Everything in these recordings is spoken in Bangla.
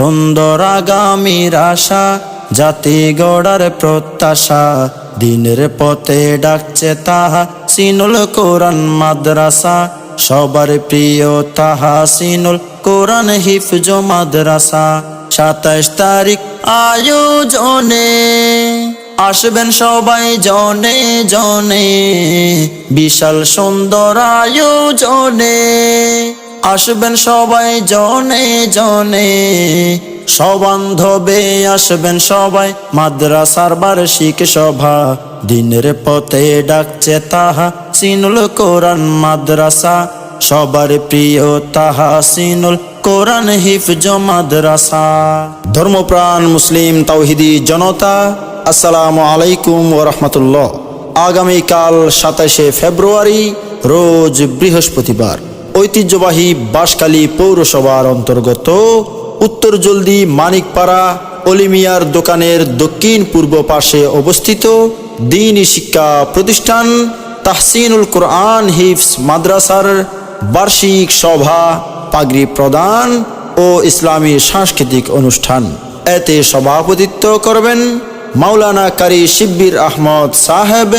সুন্দর আগামীর আশা, জাতি গড়ার প্রত্যাশা, দিনের পথে ডাকছে তাহা সিনুল কোরআন মাদ্রাসা। সবার প্রিয় তাহসিনুল কোরআন হিফজ মাদ্রাসা। 27 তারিখ আয়োজনে আসবেন সবাই জনে জনে, বিশাল সুন্দর আয়োজনে আসবেন সবাই জনে জনে। সবান্ধবে আসবেন সবাই, মাদ্রাসার বার্ষিক সভা, দিনের পথে ডাকছে তাহা সিনুল কোরআন মাদ্রাসা। সবার প্রিয় তাহসিনুল কোরআন হিফজ মাদ্রাসা। ধর্মপ্রাণ মুসলিম তাওহিদি জনতা, আসসালামু আলাইকুম ওয়া রাহমাতুল্লাহ। আগামীকাল 27শে ফেব্রুয়ারি রোজ বৃহস্পতিবার ঐতিহ্যবাহী বাঁশখালী পৌরসভার অন্তর্গত উত্তর জলদি মানিকপাড়া অলিমিয়ার দোকানের দক্ষিণ পূর্ব পাশে অবস্থিত দ্বীনি শিক্ষা প্রতিষ্ঠান তাহসিনুল কোরআন হিফজ মাদ্রাসার বার্ষিক সভা, পাগড়ি প্রদান ও ইসলামী সাংস্কৃতিক অনুষ্ঠান। এতে সভাপতিত্ব করবেন মাওলানা কারি শিব্বির আহমদ সাহেব,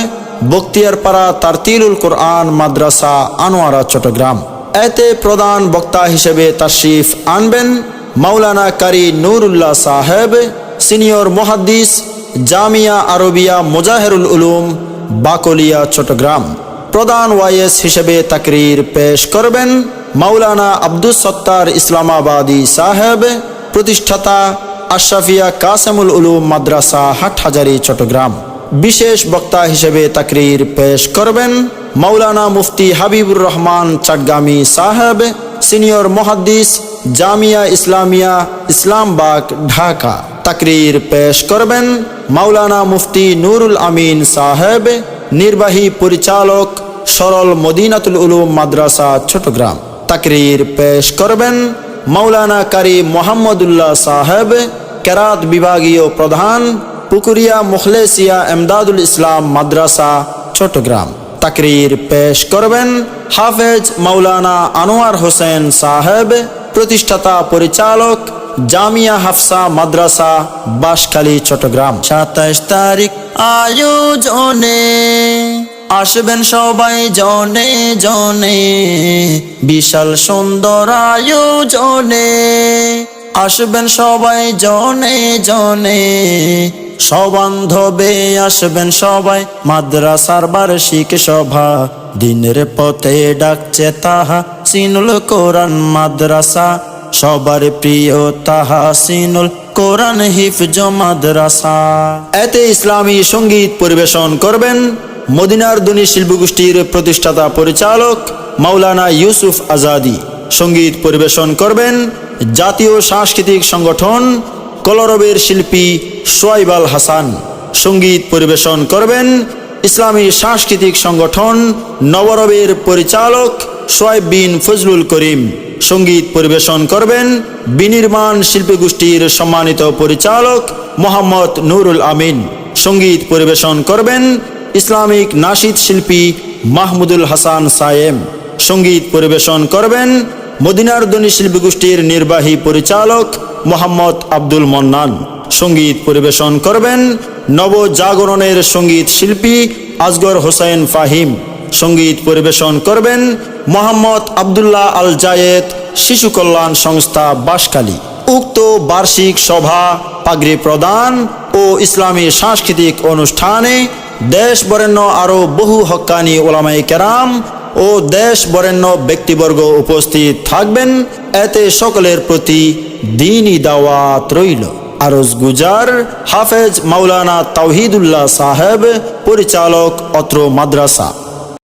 বখতিয়ারপাড়া তারতিলুল কোরআন মাদ্রাসা আনোয়ারা চট্টগ্রাম। এতে প্রধান বক্তা হিসেবে তাশরিফ আনবেন মাওলানা কারি নুরুল্লাহ সাহেব, সিনিয়র মুহাদ্দিস, জামিয়া আরবিয়া মুজাহিরুল উলুম, বাকলিয়া চট্টগ্রাম। প্রধান ওয়াইস হিসেবে তাকরীর পেশ করবেন মাওলানা আব্দুস সত্তার ইসলামাবাদী সাহেব, প্রতিষ্ঠাতা আশরাফিয়া কাসেমুল উলুম মাদ্রাসা হাটহাজারী চট্টগ্রাম। বিশেষ বক্তা হিসেবে তাকরীর পেশ করবেন মাওলানা মুফতি হাবিবুর রহমান চাটগামী সাহেব, সিনিয়র মুহাদ্দিস, জামিয়া ইসলামিয়া ইসলামবাগ ঢাকা। তাকরীর পেশ করবেন মাওলানা মুফতি নুরুল আমিন সাহেব, নির্বাহী পরিচালক সরল মদিনাতুল উলুম মাদ্রাসা চট্টগ্রাম। তাকরীর পেশ করবেন মাওলানা কারি মোহাম্মদুল্লাহ সাহেব, কেরাত বিভাগীয় প্রধান, পুকুরিয়া মুখলেসিয়া এমদাদুল ইসলাম মাদ্রাসা চট্টগ্রাম। তাকরীর পেশ করবেন হাফেজ মাওলানা আনোয়ার হোসেন সাহেব, প্রতিষ্ঠাতা পরিচালক জামিয়া হাফসা মাদ্রাসা বাঁশখালী চট্টগ্রাম। 27 তারিখ আয়োজনে আসবেন সবাই জনে জনে, বিশাল সুন্দর আয়োজনে আসবেন সবাই জনে জনে। সবান্ধবে আসবেন সবাই, মাদ্রাসার বার্ষিক সভা, দিনের পথে ডাকছে তাহা সিনুল কোরআন মাদ্রাসা। সবার প্রিয় তাহসিনুল কোরআন হিফজ মাদ্রাসা। এতে ইসলামী সঙ্গীত পরিবেশন করবেন মদিনার ধ্বনি শিল্পগোষ্ঠীর প্রতিষ্ঠাতা পরিচালক মাওলানা ইউসুফ আজাদি। সঙ্গীত পরিবেশন করবেন জাতীয় সাংস্কৃতিক সংগঠন কলরবের শিল্পী সোয়াইব আল হাসান। সঙ্গীত পরিবেশন করবেন ইসলামী সাংস্কৃতিক সংগঠন নবরবের পরিচালক সোয়াইব বিন ফজলুল করিম। সঙ্গীত পরিবেশন করবেন বিনির্মাণ শিল্পী গোষ্ঠীর সম্মানিত পরিচালক মোহাম্মদ নুরুল আমিন। সঙ্গীত পরিবেশন করবেন ইসলামিক নাশিদ শিল্পী মাহমুদুল হাসান সায়েম। সঙ্গীত পরিবেশন করবেন মদিনার ধ্বনি শিল্পী গোষ্ঠীর নির্বাহী পরিচালক মোহাম্মদ আব্দুল মন্নান। সঙ্গীত পরিবেশন করবেন নবজাগরণের সঙ্গীত শিল্পী আসগর হোসেন ফাহিম। সঙ্গীত পরিবেশন করবেন মোহাম্মদ আবদুল্লাহ আল জায়েদ, শিশু কল্যাণ সংস্থা বাঁশখালী। উক্ত বার্ষিক সভা, পাগড়ি প্রদান ও ইসলামী সাংস্কৃতিক অনুষ্ঠানে দেশ বরেণ্য আরও বহু হক্কানি ওলামায়ে কেরাম ও দেশ বরেণ্য ব্যক্তিবর্গ উপস্থিত থাকবেন। এতে সকলের প্রতি দ্বীনি দাওয়াত রইল। আরজ গুজার হাফেজ মাওলানা তাওহিদুল্লাহ সাহেব, পরিচালক অত্র মাদ্রাসা।